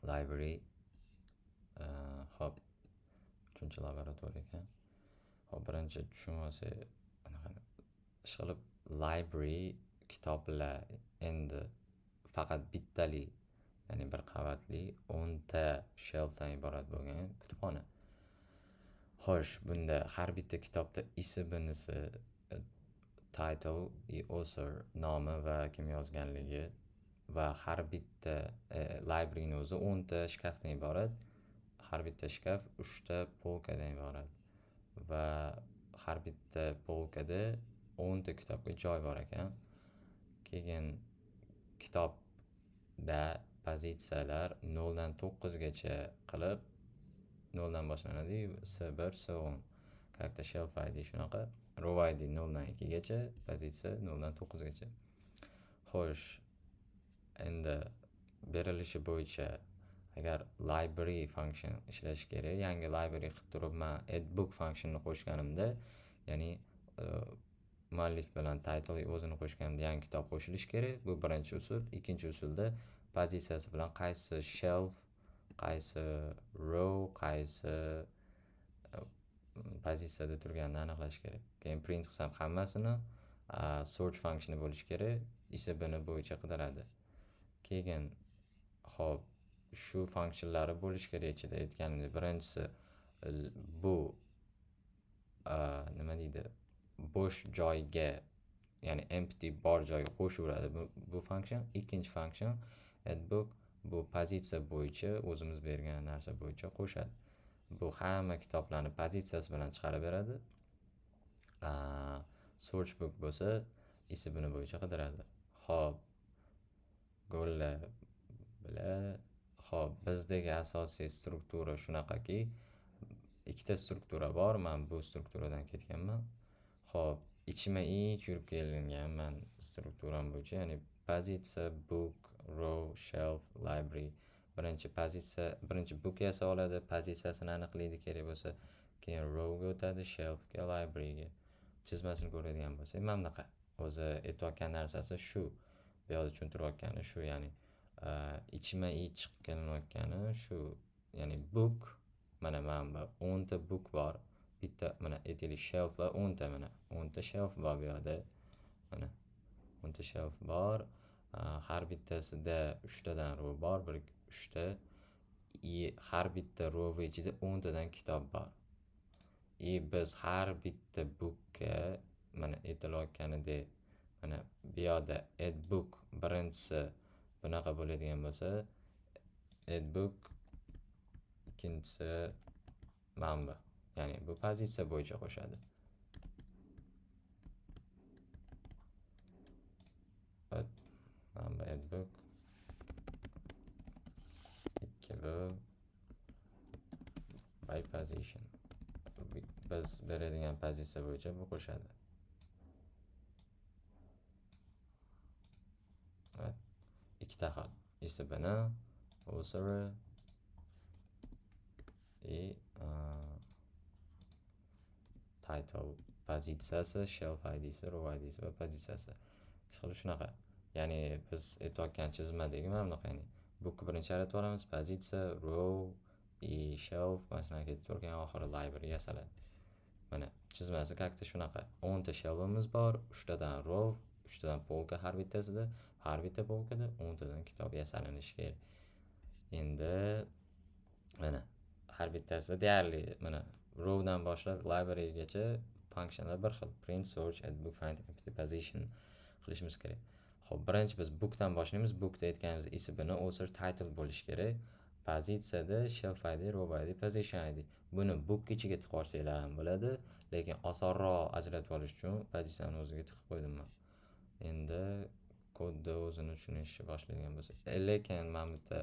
library, hop, uchinchi laboratoriya ekan. Hop, birinchi tushunmasa anaqa ishqilib library kitoblar endi faqat bittali, ya'ni bir qavatli 10 ta shelfdan iborat bo'lgan kutubxona. Xo'sh, bunda har bitta kitobda ISBN'si, title, author nomi va kim yozganligi va har bitta libraryning o'zi 10 ta shkafdan iborat. Har bitta shkaf 3 ta polkadan iborat va har bitta polkada 10 ta kitobga joy bor ekan. Keyin kitobda pozitsiyalar 0 dan 9 gacha qilib 0 dan boshlanadi. S1, S10. Karakter shelf ID shunaqa. Row ID 0 dan 2 gacha, pozitsiya 0 dan 9 gacha. Xo'sh, endi berilishi bo'yicha agar library function ishlash kerak, yangi library qilib turib men addbook functionini qo'shganimda, ya'ni muallif bilan title o'zini qo'shganimda yangi kitob qo'shilishi kerak. Bu birinchi usul. Ikkinchi usulda pozitsiyasi bilan qaysi shelf, qaysi row, qaysi pozitsiyada turganini aniqlash kerak. Keyin print qilsam hammasini search functioni bo'lishi kerak, ISBN bo'yicha qidiradi. Keyin hop, shu funksiyonlari bo'lishi kerak ichida aytganimdek. Birinchisi bu nima deydi? Bo'sh joyga, ya'ni empty bor joyga qo'shaveradi bu funksiyon. Ikkinchi funksiyon addbook, bu pozitsiya bo'yicha o'zimiz bergan narsa bo'yicha qo'shadi. Bu hamma kitoblarni pozitsiyasi bilan chiqarib beradi. Search book bo'lsa ISBN bo'yicha qidiradi. Hop, go'llar hop, bizdagi asosiy struktura shunaqaki, ikkita struktura bor. Men bu strukturadan ketganman. Hop, ichma-ich yurib kelingan strukturam bo'yicha, ya'ni pozitsiya, book, row, shelf, library. Birinchi book yasa oladi, pozitsiyasini aniqlaydi kerak bo'lsa, keyin rowga o'tadi, shelfga, libraryga. Chizmasini ko'radigan bo'lsak, mana bunaqa. O'zi aytayotgan narsasi shu. Bu yerda tushuntirayotgani shu, ya'ni ichma-ich chiqib kelinayotgani shu. Ya'ni book, mana 10 ta book bor. Bitta mana aytaylik shelflar 10 ta, mana 10 ta shelf bor bu yerda. Mana 10 ta shelf bor. Har bittasida 3 tadan row bor, 3 ta. Har bitta row ichida 10 tadan kitob bor. Biz har bitta bookga mana aytilayotganidek, mana bu yerda addbook birinchisi bunaqa bo'ladigan bo'lsa, addbook ikkinchisi mana bu. Ya'ni bu pozitsiya bo'yicha qo'shadi. Mana bu addbook 2 bu by position. Biz beradigan pozitsiya bo'yicha bu qo'shadi. Ikkita xil. ISBN, author title, pozitsiyasi, shelf ID'si, row ID'si va pozitsiyasi. Shunaqa. Ya'ni biz aytayotgan chizmadagi mana bunaqa, ya'ni bookni birinchi yaratib olamiz, pozitsiya, row, shelf, mana shunaqa ketib turgan, oxiri library yasaladi. Mana chizmasi kakta shunaqa. 10 ta shelfimiz bor, 3 tadan row, 3 tadan polka har bittasida, har bitta polkada 10 tadan kitob yasalanishi kerak. Endi mana har bittasida deyarli mana rowdan boshlab librarygacha funksiyonlar bir xil. Print, search, addbook, find, empty, position qilishimiz kerak. Xo'p, birinchi biz bookdan boshlaymiz. Bookda aytganimiz ISBN, author, title bo'lishi kerak. Pozitsiyada shelf ID, row ID, position ID. Buni book ichiga tiqib olsanglar ham bo'ladi, lekin osonroq ajratib olish uchun pozitsiyani o'ziga tiqib qo'ydim men. Endi kodda o'zini tushunishni boshlaydigan bo'lsak, lekin men bitta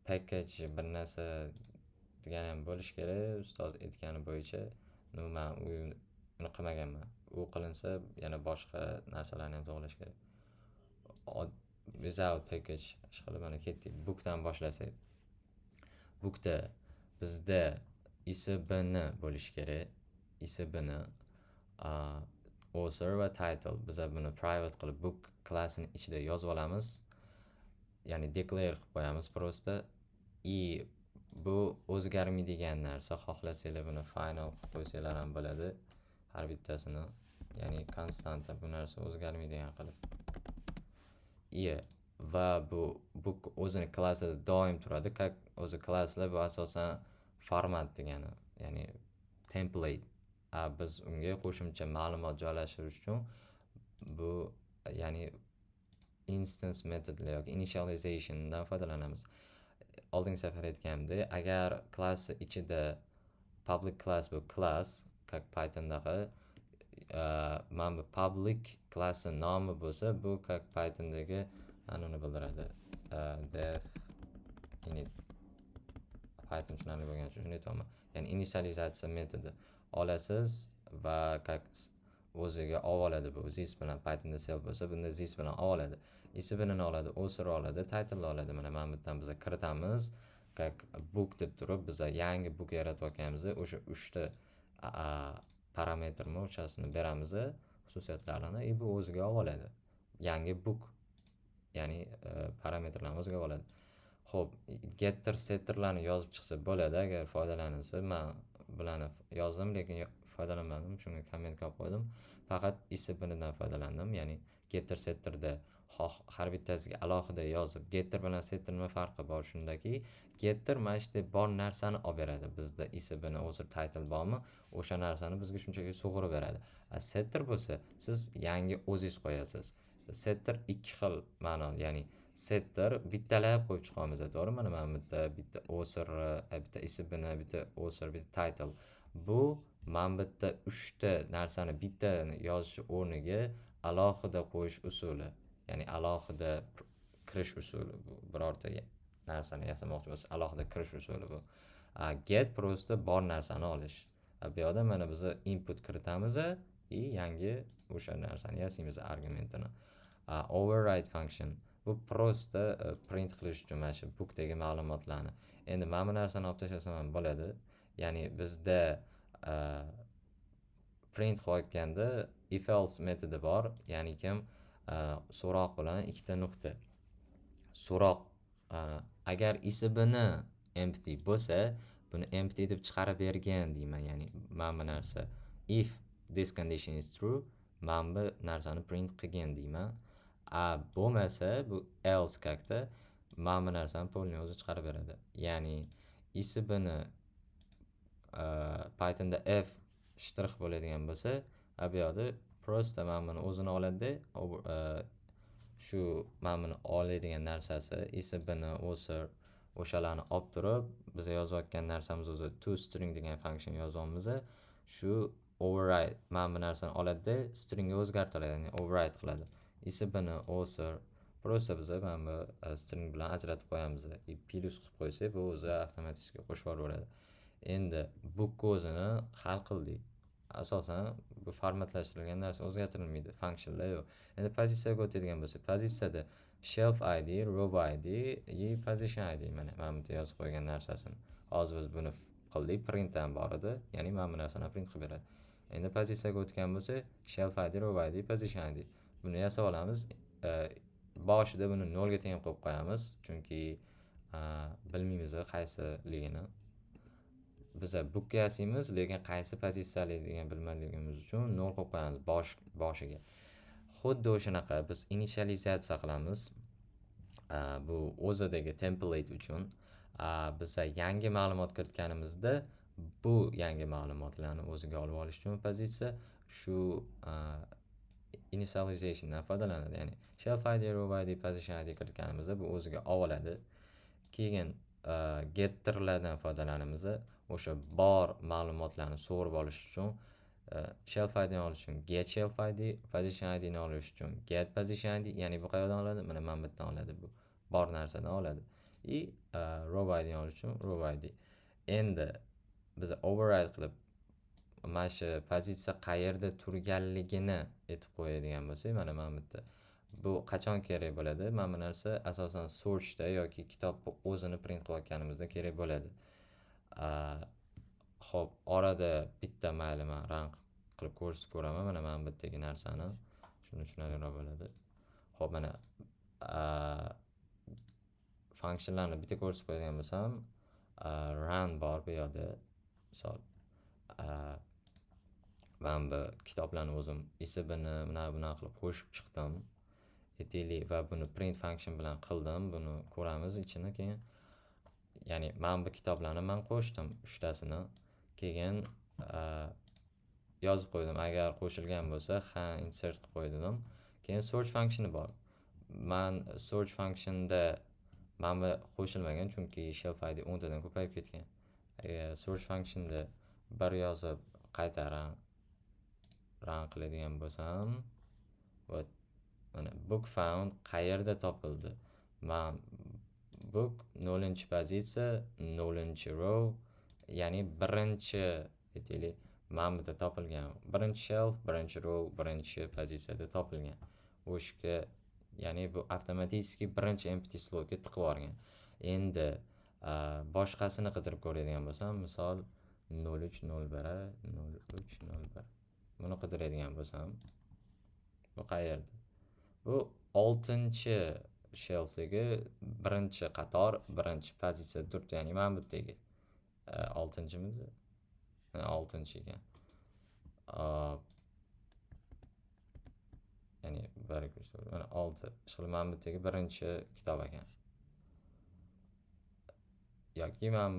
package bir narsa degan ham bo'lish kerak. Ustoz aytgani bo'yicha, men uni qilmaganman. U qilinsa yana boshqa narsalarni ham to'g'rilash kerak. Without package ishqilib mana ketdik. Bookdan boshlasak. Bookda bizda ISBN bo'lishi kerak. ISBN, author va title. Biz buni private qilib book klassining ichida yozib olamiz. Ya'ni declare qilib qo'yamiz prosta. i bu o'zgarmaydigan narsa. Xohlasanglar buni final qilib qo'ysanglar ham bo'ladi. Har bittasini, ya'ni konstanta, bu narsa o'zgarmaydigan qilib. Va bu o'zini klassida doim turadi. O'zi klasslar bu asosan format degani, ya'ni template. Biz unga qo'shimcha ma'lumot joylashtirish uchun bu, ya'ni instance metodlar yoki initializationdan foydalanamiz. Oldingi safar aytganimdek, agar klassi ichida public class bu class, как Pythondaqa mana bu public klassi nomi bo'lsa, bu как Pythondagi uni bildiradi. Def init. Python tushunarli bo'lgani uchun shuni aytaman. Ya'ni initializatsiya metodi olasiz va o'ziga oladi. Bu this bilan Pythonda self bo'lsa, bunda this bilan oladi. Ismini oladi, osir oladi, title oladi. Mana bu yerdan biz kiritamiz. Как book deb turib, biz yangi book yaratayotganmiz. O'sha 3 ta parametrni o'chasini beramiz, xususiyatlarini, bu o'ziga oladi. Yangi book, ya'ni parametrlarni o'ziga oladi. Xo'p, getter setterlarni yozib chiqsa bo'ladi agar foydalanilsa. Men bularni yozdim, lekin foydalanmadim, shunga komment qilib qo'ydim. Faqat ismdan foydalandim. Ya'ni getter setterda har bittasiga alohida yozib, getter bilan setter nima farqi bor? Shundaki, getter mana shu bor narsani olib beradi. Bizda ismini o'zi title bormi, o'sha narsani bizga shunchaki sug'urib beradi. Setter bo'lsa, siz yangi o'zingiz qo'yasiz. Setter ikki xil ma'no, ya'ni setter bittalab qo'yib chiqamiz, to'g'ri? Mana bitta osir, bitta ismini, bitta osir, bitta title. Bu mana bitta 3 ta narsani bittani yozish o'rniga alohida qo'yish usuli, ya'ni alohida kirish usuli. Bu birorta narsani yasamoqchi bo'lsa alohida kirish usuli bu. Get prosta bor narsani olish. Bu yerda mana biz input kiritamiz va yangi o'sha narsani yasaymiz argumentini. Override function bu prosta print qilish uchun mana shu bookdagi ma'lumotlarni. Endi mana bu narsani olib tashlasam ham bo'ladi. Ya'ni bizda print qilayotganda if else metodi bor, ya'ni so'roq bilan ikkita nuqta. So'roq agar ismini empty bo'lsa, buni empty deb chiqarib bergan deyman. Ya'ni mana bu narsa if this condition is true, mana bu narsani print qilgan deyman. Bo'lmasa, bu else kakda mana bu narsani polni o'zi chiqarib beradi. Ya'ni ismini Pythonda f shtrix bo'ladigan bo'lsa, bu yerda prosta mana buni o'zini oladi. Shu mana buni oladigan narsasi ismini, osir, o'shalarni olib turib, biz yozayotgan narsamiz o'zi toString degan function yozamiz. Shu override mana bu narsani oladi, stringga o'zgartiradi, ya'ni override qiladi. Ismini, osir, prosta biz mana bu string bilan ajratib qo'yamiz. Plus qilib qo'ysak, bu o'zi avtomatik qo'shib yuboradi. Endi book o'zini hal qildik. Asosan bu formatlashtirilgan narsa o'zgartirilmaydi, functionlar yo'q. Endi pozitsiyaga o'tadigan bo'lsak, pozitsiyada shelf id, row id, position id, mana bu yozib qo'ygan narsasini. Hozir biz buni qildik, print ham bor edi, ya'ni mana bu narsani print qilib beradi. Endi pozitsiyaga o'tgan bo'lsak, shelf id, row id, position id. Buni yasab olamiz. Boshida buni 0 ga teng qo'yib qo'yamiz, chunki bilmaymiz qaysiligini. Biz bookga yasaymiz, lekin qaysi pozitsiyaligini bilmaganligimiz uchun 0 qo'yib qo'yamiz boshiga. Xuddi o'shanaqa biz initializatsiya qilamiz. Bu o'zidagi template uchun biz yangi ma'lumot kiritganimizda bu yangi ma'lumotlarni o'ziga olib olish uchun pozitsiya shu initializationdan foydalanadi. Ya'ni shelf id, row id, position id kiritganimizda bu o'ziga oladi. Keyin getterlardan foydalanamiz. O'sha bor ma'lumotlarni sug'urib olish uchun shelf id ni olish uchun get shelf id, position id ni olish uchun get position id, ya'ni bu qayerdan oladi? Mana bu yerdan oladi, bu bor narsadan oladi. Row id ni olish uchun row id. Endi biz override qilib mana shu pozitsiya qayerda turganligini aytib qo'yadigan bo'lsak, mana bu yerda bu qachon kerak bo'ladi? Mana bu narsa asosan searchda yoki kitobni o'zini print qilayotganimizda kerak bo'ladi. Xo'p, orada bitta mayli men run qilib ko'rsatib ko'raman. Mana bu yerdagi narsani, shuni tushunarliroq bo'ladi. Xo'p, mana functionlarni bitta ko'rsatib qo'yadigan bo'lsam, run bor bu yerda. Misol, men bu kitoblarni o'zim ismini bunaqa qilib qo'shib chiqdim. Aytaylik va buni print function bilan qildim. Buni ko'ramiz ichini keyin. Ya'ni men bu kitoblarni qo'shdim 3 tasini. Keyin yozib qo'ydim. Agar qo'shilgan bo'lsa, insert qilib qo'ydim. Keyin search functioni bor. Men search functionda bu qo'shilmagan chunki shelf id 10 tadan ko'payib ketgan. Agar search functionda bir yozib qayta run qiladigan bo'lsam, mana book found qayerda topildi? Men book 0-pozitsiya, 0-row, ya'ni birinchi aytaylik men bitta topilgan. Birinchi shelf, birinchi row, birinchi pozitsiyada topilgan. O'shga ya'ni bu avtomatik birinchi empty slotga tiqib yuborgan. Endi boshqasini qidirib ko'radigan bo'lsam, misol 0301 0301. Buni qidiradigan bo'lsam, bu qayerda? Bu 6-chi shelfdagi birinchi qator, birinchi pozitsiyada turibdi, ya'ni men bittagi 6-chimidi? 6-chi ekan. Ya'ni 1 2 3 4 mana 6. Ishqilib men bittagi birinchi kitob ekan. Yoki men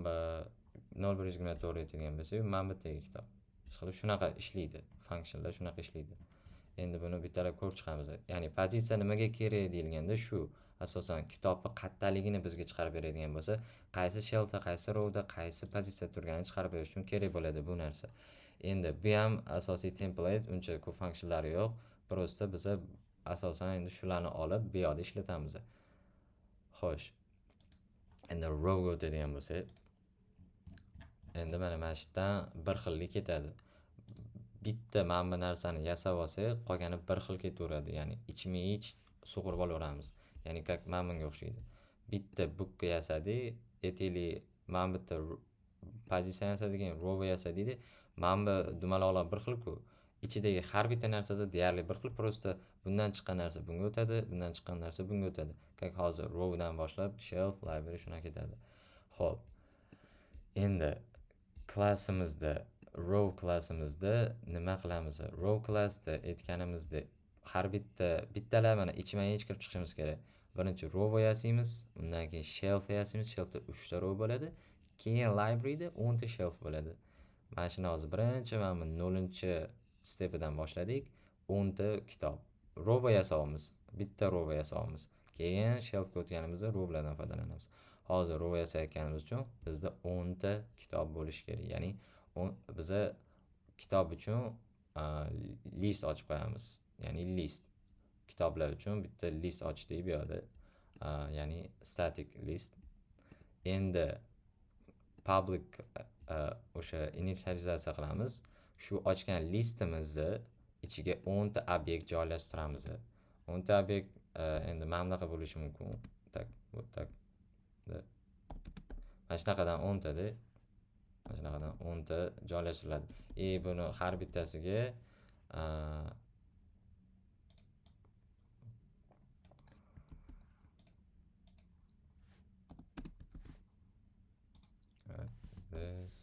0124 aytadigan bo'lsak, men bittagi kitob. Ishqilib shunaqa ishlaydi. Functionlar shunaqa ishlaydi. Endi buni bittalab ko'rib chiqamiz. Ya'ni pozitsiya nimaga kerak deyilganda shu, asosan kitobning qattaligini bizga chiqarib beradigan bo'lsa, qaysi shelfda, qaysi rowda, qaysi pozitsiyada turganini chiqarib berish uchun kerak bo'ladi bu narsa. Endi bu ham asosiy template, uncha ko'p funksiyalari yo'q. Prosta biz asosan endi shularni olib bu yerda ishlatamiz. Xo'sh. Endi rowga o'tadigan bo'lsak, endi mana shu yerdan bir xillik ketadi. Bitta men bu narsani yasab olsak, qolgani bir xil ketaveradi. Ya'ni ichma-ich sug'urib olaveramiz. Ya'ni kak men bunga o'xshaydi. Bitta bookga yasadik, aytaylik men bitta pozitsiyani yasadik, row yasadik. Men bu dumaloqlar bir xil-ku. Ichidagi har bitta narsasi deyarli bir xil, prosta bundan chiqqan narsa bunga o'tadi, bundan chiqqan narsa bunga o'tadi. Kak hozir rowdan boshlab shelf, library shuna ketadi. Xo'p. Endi klassimizda row klassimizda nima qilamiz? Row classda aytganimizdek har bittalar mana ichma-ich kirib chiqishimiz kerak. Birinchi row yasaymiz, undan keyin shelf yasaymiz. Shelfda 3 ta row bo'ladi. Keyin libraryda 10 ta shelf bo'ladi. Mana shuni hozir birinchi mana bu 0-chi stepidan boshladik. 10 ta kitob. Row yasaymiz. Bitta row yasaymiz. Keyin shelfga o'tganimizda rowlardan foydalanamiz. Hozir row yasayotganimiz uchun bizda 10 ta kitob bo'lishi kerak. Ya'ni biza kitob uchun list ochib qo'yamiz. Ya'ni list. Kitoblar uchun bitta list ochdik bu yerda. Ya'ni static list. Endi public o'sha initializatsiya qilamiz. Shu ochgan listimizni ichiga 10 ta obyekt joylashtiramiz. 10 ta obyekt endi mana bunaqa bo'lishi mumkin. Tak. Mana shunaqadan 10 ta de. Mana shunaqadan 10 ta joylashtiriladi. Buni har bittasiga this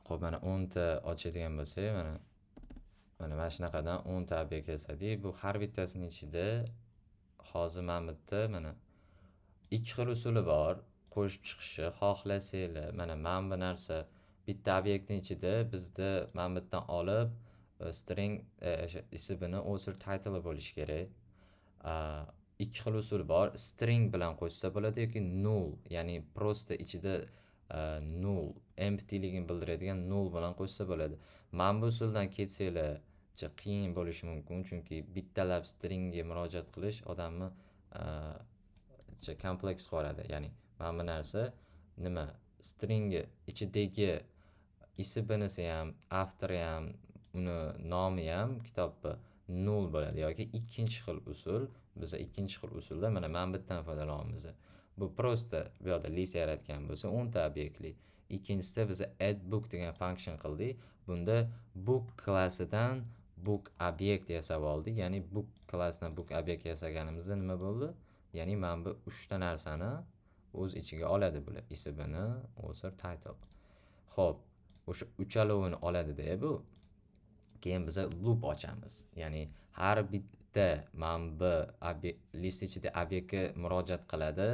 Xo'p, mana 10 ta ochadigan bo'lsak, mana shunaqadan 10 ta obyekt yasadik. Bu har bittasining ichida hozir men bitta mana ikki xil usuli bor. Qo'shib chiqishi xohlasanglar, mana bu narsa bitta obyektning ichida bizda men bittan olib string ismini author title bo'lishi kerak. Ikki xil usul bor. String bilan qo'shsa bo'ladi yoki null, ya'ni prosta ichida null, emptyligini bildiradigan null bilan qo'shsa bo'ladi. Men bu usuldan ketsanglar qiyin bo'lishi mumkin, chunki bittalab stringga murojaat qilish odamni kompleks qiladi. Ya'ni mana bu narsa nima? Stringga ichidagi ismisi ham, avtori ham, uni nomi ham kitobda null bo'ladi yoki ikkinchi xil usul. Biz ikkinchi xil usulda mana men bittan foydalanamiz. Bu prosta bu yerda list yaratgan bo'lsa 10 ta obyektli. ikkinchisida biz add book degan function qildik. Bunda book klassidan book obyekt yasab oldik. Ya'ni book klassidan book obyekt yasaganimizda nima bo'ldi? Ya'ni mana bu 3 ta narsani o'z ichiga oladi bular. Ismini, author, title. Xo'p, o'sha uchalovini oladi-da bu. Keyin biz loop ochamiz. Ya'ni har bitta mana bu list ichida obyektga murojaat qiladi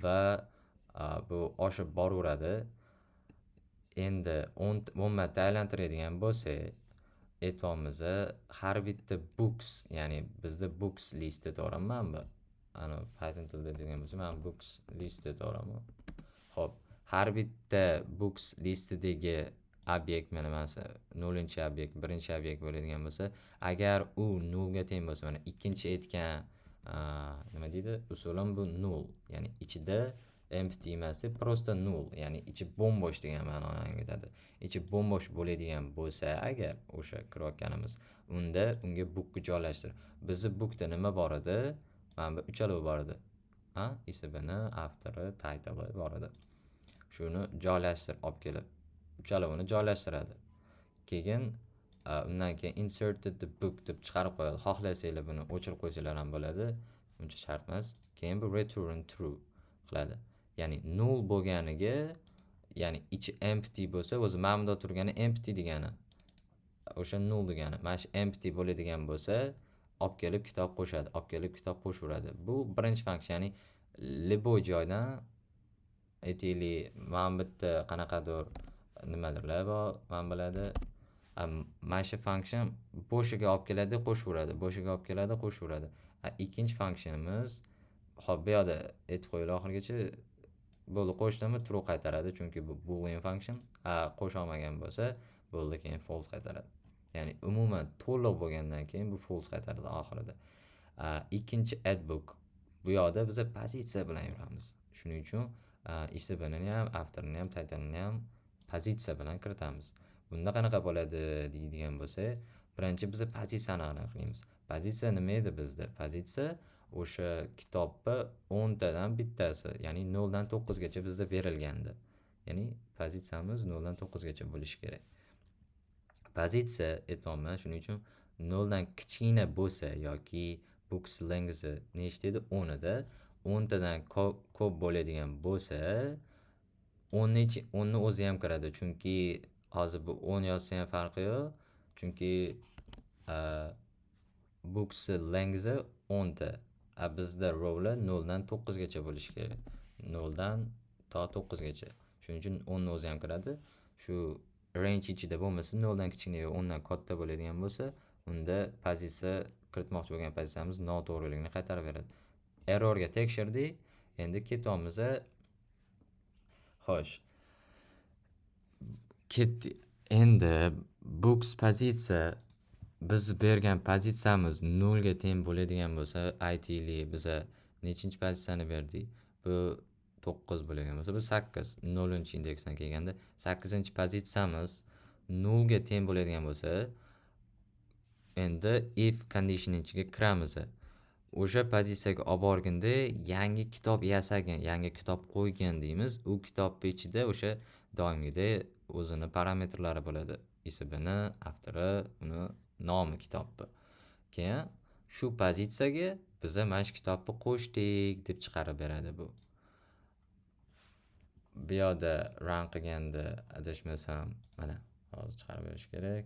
va bu oshib boraveradi. Endi 10 marta aylantiradigan bo'lsak, aytamiz, har bitta books, ya'ni bizda books listi to'g'rimi mana bu? Ana Python tilida degan bo'lsa, mana books listi to'g'rimi? Xo'p, har bitta books listidagi obyekt mana mana 0-obyekt, 1-obyekt bo'ladigan bo'lsa, agar u 0 ga teng bo'lsa, mana ikkinchi aytgan nima deydi? Usulim bu 0, ya'ni ichida empty emas, просто 0, ya'ni ichi bo'mbo'sh degan ma'noni anglatadi. Ichi bo'mbo'sh bo'ladigan bo'lsa, agar o'sha kirayotganimiz, unda unga bookni joylashtir. Bizda bookda nima bor edi? Mana bu uchalovi bor edi. Ismini, avtori, title'i bor edi. Shuni joylashtir olib kelib, uchalovini joylashtiradi. Keyin undan keyin inserted the book deb chiqarib qo'yadi. Xohlasanglar buni o'chirib qo'ysanglar ham bo'ladi. Uncha shart emas. Keyin bu return true qiladi. Ya'ni 0 bo'lganiga, ya'ni ichi empty bo'lsa, o'zi mana bunda turgani empty degani. O'sha 0 degani. Mana shu empty bo'ladigan bo'lsa, olib kelib kitob qo'shadi, olib kelib kitob qo'shaveradi. Bu birinchi funksiya, ya'ni любой joydan aytaylik, mana bitta qanaqadir nimadirlar bor, mana biladi. Mana shu funksiya bo'shiga olib keladi, qo'shaveradi, bo'shiga olib keladi, qo'shaveradi. Ikkinchi funksiyamiz, xo'p, bu yerda aytib qo'yinglar oxirigacha, bo'ldi qo'shdimi true qaytaradi, chunki bu boolean function. Qo'sha olmagan bo'lsa, bo'ldi keyin false qaytaradi. Ya'ni umuman to'liq bo'lgandan keyin bu false qaytaradi oxirida. Ikkinchi add book. Bu yerda biz pozitsiya bilan yuramiz. Shuning uchun ismini ham, avtorini ham, title'ini ham pozitsiya bilan kiritamiz. Bunda qanaqa bo'ladi deydigan bo'lsa, birinchi biz pozitsiyani aniqlaymiz. Pozitsiya nima edi bizda? Pozitsiya o'sha kitobni 10 tadan bittasi, ya'ni 0 dan 9 gacha bizda berilgandi. Ya'ni pozitsiyamiz 0 dan 9 gacha bo'lishi kerak. Pozitsiya aytmoqman, shuning uchun 0 dan kichkina bo'lsa yoki books length nechta edi? 10 ida, 10 tadan ko'p bo'ladigan bo'lsa, 10 ni o'zi ham kiradi, chunki hozir bu 10 yozsa ham farqi yo'q, chunki books length 10 ta. Bizda rowlar 0 dan 9 gacha bo'lishi kerak. 0 dan to 9 gacha. Shuning uchun 10 ni o'zi ham kiradi. Shu range ichida bo'lmasa, 0 dan kichkina yoki 10 dan katta bo'ladigan bo'lsa, unda pozitsiya kiritmoqchi bo'lgan pozitsiyamiz noto'g'riligini qaytarib beradi. Errorga tekshirdik. Endi ketamiz. Xo'sh. Endi books pozitsiya, biz bergan pozitsiyamiz 0 ga teng bo'ladigan bo'lsa, aytaylik, biz nechinchi pozitsiyani berdik? Bu 9 bo'ladigan bo'lsa, bu 8, 0-indeksdan kelganda 8-pozitsiyamiz 0 ga teng bo'ladigan bo'lsa, endi if condition ichiga kiramiz. O'sha pozitsiyaga olib borganda yangi kitob yasagan, yangi kitob qo'ygan deymiz. U kitobning ichida o'sha doimgidek o'zini parametrlari bo'ladi. Ismini, avtori, uni nomi kitobni. Keyin shu pozitsiyaga biz mana shu kitobni qo'shdik deb chiqarib beradi bu. Bu yerda run qilganda adashmasam, mana hozir chiqarib berish kerak.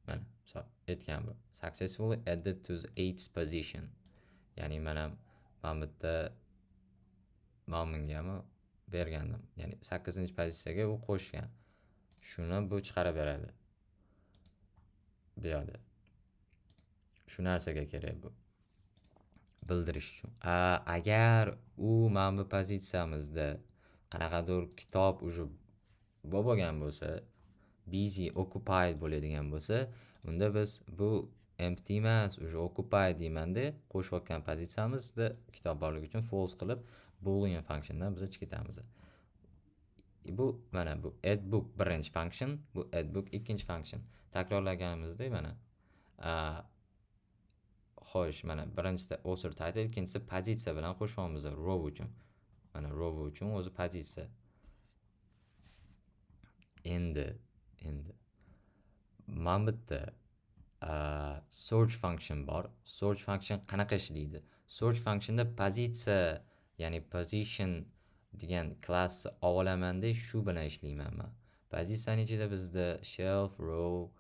Mana, misol aytgan bu. Successfully added to the 8th position. Ya'ni mana bitta nomingami bergandim. Ya'ni 8-pozitsiyaga u qo'shgan. Shuni bu chiqarib beradi. Bu yerda. Shu narsaga kerak bu. Bildirish uchun. Agar u mana bu pozitsiyamizda qanaqadir kitob уже bo'lgan bo'lsa, busy, occupied bo'ladigan bo'lsa, unda biz bu empty emas, уже occupied deymanda, qo'shayotgan pozitsiyamizda kitob borligi uchun false qilib, boolean functiondan biz chiqitamiz. Bu mana bu add book birinchi function, bu add book ikkinchi function. Takrorlaganimizda mana xo'sh, mana birinchisida author title, ikkinchisi pozitsiya bilan qo'shamiz row uchun. Mana row uchun o'zi pozitsiya. Endi mana bu yerda search function bor. Search function qanaqa ishlaydi? Search functionda pozitsiya, ya'ni position degan klass olaman-da, shu bilan ishlayman men. Pozitsiyaning ichida bizda shelf, row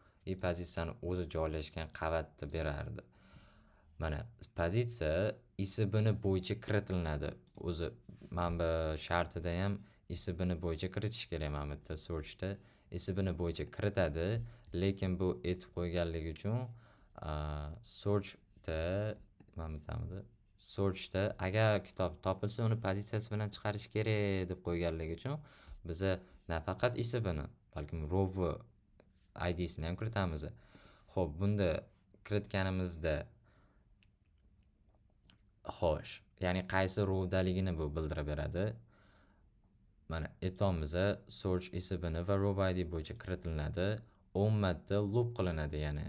pozitsiyani o'zi joylashgan qavatni berardi. Mana pozitsiya ISBN bo'yicha kiritiladi. O'zi mana bu shartida ham ISBN bo'yicha kiritish kerak mana bu yerda searchda. ISBN bo'yicha kiritadi, lekin bu aytib qo'yganligi uchun searchda mana bu tamda searchda agar kitob topilsa uni pozitsiyasi bilan chiqarish kerak deb qo'yganligi uchun biza nafaqat ISBN, balkim row IDsini ham kiritamiz. Xo'p, bunda kiritganimizda xo'sh, ya'ni qaysi rowdaligini bu bildirib beradi. Mana aytamiz, search ISBN va row ID bo'yicha kiritiladi. 10 marta loop qilinadi, ya'ni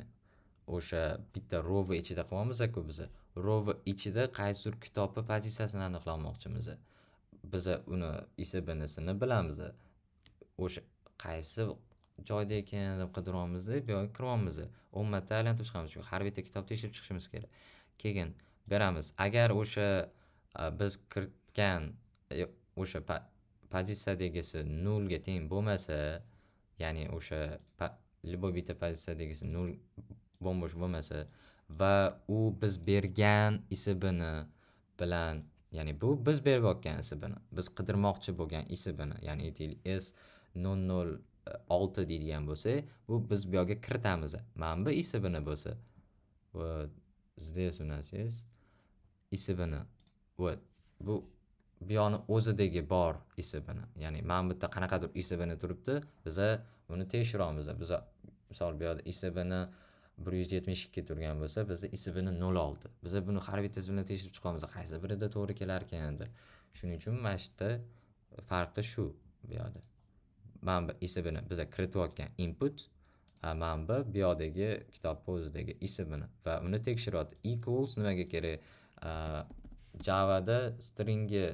o'sha bitta row ichida qilyapmiz-ku biz. Row ichida qaysidir kitobni pozitsiyasini aniqlamoqchimiz. Biz uni ISBNsini bilamiz. O'sha qaysi joyda ekan deb qidiryapmiz, bu yerga kiryapmiz. 10 marta aylantirib chiqamiz, chunki har bitta kitobni tekshirib chiqishimiz kerak. Keyin beramiz. Agar o'sha biz kiritgan o'sha pozitsiyadagisi 0 ga teng bo'lmasa, ya'ni o'sha любой bitta pozitsiyadagisi 0 bo'sh bo'lmasa va u biz bergan ISBN bilan, ya'ni bu biz berayotgan ISBN, biz qidirmoqchi bo'lgan ISBN, ya'ni aytaylik S006 deydigan bo'lsa, bu biz bu yerga kiritamiz. Mana bu ISBN bo'lsa, вот здесь у нас есть ISBN. Вот bu buyog'ini o'zidagi bor ISBN. Ya'ni mana bu yerda qanaqadir ISBN turibdi, biz buni tekshiramiz. Biz misol bu yerda ISBN 172 turgan bo'lsa, bizda ISBN 06. Biz buni har bittasi bilan tekshirib chiqamiz, qaysi birida to'g'ri kelar ekan deb. Shuning uchun mana shu yerda farqi shu bu yerda. Mana bu ISBN biz kiritayotgan input, mana bu yerdagi kitobning o'zidagi ISBN va uni tekshiryapti. Equals nimaga kerak? Javada stringni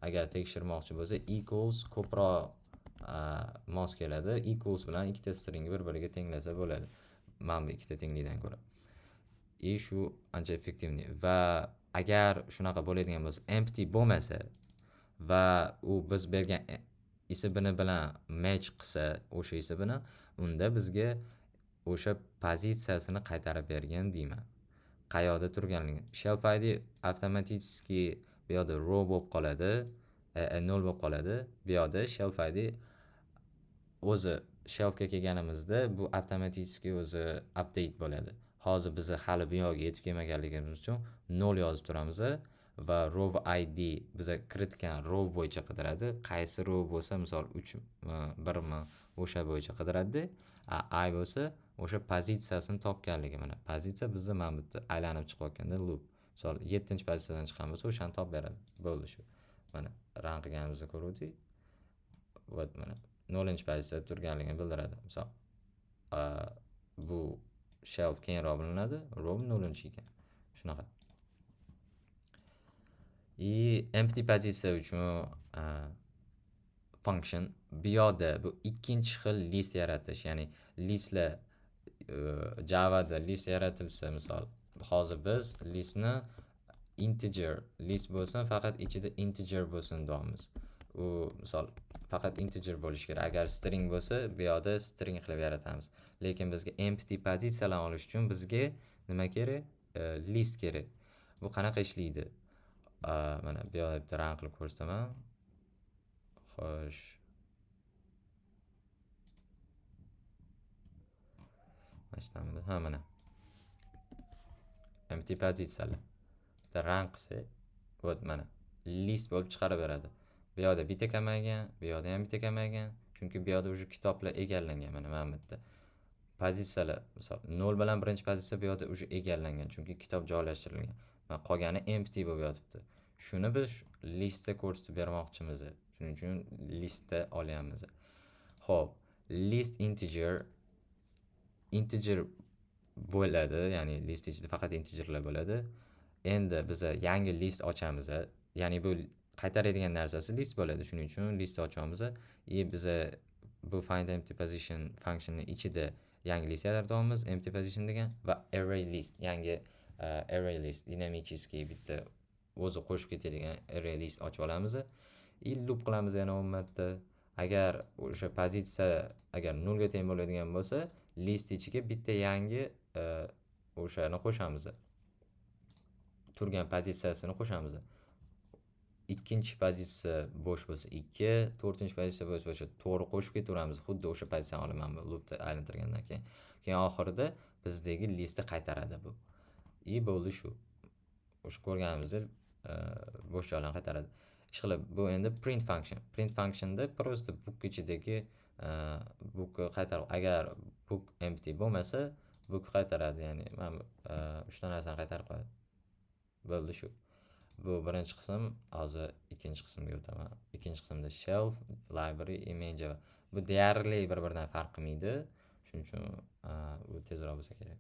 agar tekshirmoqchi bo'lsa, equals ko'proq mos keladi. Equals bilan ikkita stringni bir-biriga tenglasa bo'ladi. Mana bu ikkita tenglikdan ko'ra. Shu ancha effektivni. Va agar shunaqa bo'ladigan bo'lsa, empty bo'lmasa va u biz bergan ISBN bilan match qilsa o'sha ISBN, unda bizga o'sha pozitsiyasini qaytarib bergan deyman. Qayoqda turganligi. Shelf ID avtomatik bu yerda row bo'lib qoladi, 0 bo'lib qoladi. Bu yerda shelf ID o'zi shelfga kelganimizda bu avtomatik o'zi update bo'ladi. Hozir biz hali bu yerga yetib kelmaganligimiz uchun 0 yozib turamiz va row ID biz kiritgan row bo'yicha qidiradi. Qaysi row bo'lsa, misol 3 1mi o'sha bo'yicha qidiradi. I bo'lsa o'sha pozitsiyasini topganligi. Mana pozitsiya bizda mana bu yerda aylanib chiqayotganda loop. Misol 7-pozitsiyadan chiqqan bo'lsa, o'shani topib beradi. Bo'ldi shu. Mana run qilganimizni ko'rdik. Вот mana 0-pozitsiyada turganligini bildiradi. Misol bu shelf keyinroq bilinadi, row 0-ekan. Shunaqa. Empty pozitsiya uchun function bu yerda bu ikkinchi xil list yaratish, ya'ni listlar Javada list yaratilsa, misol hozir biz listni integer list bo'lsin, faqat ichida integer bo'lsin deymiz. U misol faqat integer bo'lishi kerak. Agar string bo'lsa, bu yerda string qilib yaratamiz. Lekin bizga empty pozitsiyalarni olish uchun bizga nima kerak? List kerak. Bu qanaqa ishlaydi? Mana bu yerda bitta run qilib ko'rsataman. Xo'sh. Ha, mana. Empty pozitsiyalar. Bitta run qilsa, вот mana list bo'lib chiqarib beradi. Bu yerda bitta kamaygan, bu yerda ham bitta kamaygan. Chunki bu yerda o'sha kitoblar egallangan. Mana bu yerda pozitsiyalar, misol 0 bilan birinchi pozitsiya bu yerda o'sha egallangan, chunki kitob joylashtirilgan. Mana qolgani empty bo'lib yotibdi. Shuni biz listda ko'rsatib bermoqchimiz. Shuning uchun listda olyapmiz. Xo'p, list integer bo'ladi, ya'ni list ichida faqat integerlar bo'ladi. Endi biz yangi list ochamiz. Ya'ni bu qaytaradigan narsasi list bo'ladi. Shuning uchun list ochamiz. Biz bu find empty position functioni ichida yangi list yaratamiz, empty position degan, va array list, yangi array list dinamический bitta o'zi qo'shib ketadigan array list ochib olamiz. Loop qilamiz yana 10 marta. Agar o'sha pozitsiya agar 0 ga teng bo'ladigan bo'lsa, list ichiga bitta yangi o'shani qo'shamiz. Turgan pozitsiyasini qo'shamiz. Ikkinchi pozitsiya bo'sh bo'lsa 2, to'rtinchi pozitsiya bo'sh bo'lsa 4 qo'shib ketaveramiz. Xuddi o'sha pozitsiyani olaman bu loopni aylantirgandan keyin. Keyin oxirida bizdagi listni qaytaradi bu. Bo'ldi shu. O'sha ko'rganimizdek bo'sh joylarni qaytaradi. Ishqilib, bu endi print function. Print functionda просто book ichidagi bookni qaytarib, agar book empty bo'lmasa, book qaytaradi. Ya'ni mana 3 ta narsani qaytarib qo'yadi. Bo'ldi shu. Bu birinchi qism. Hozir ikkinchi qismga o'taman. Ikkinchi qismda shelf, library, image. Bu deyarli bir-biridan farq qilmaydi. Shuning uchun bu tezroq bo'lsa kerak.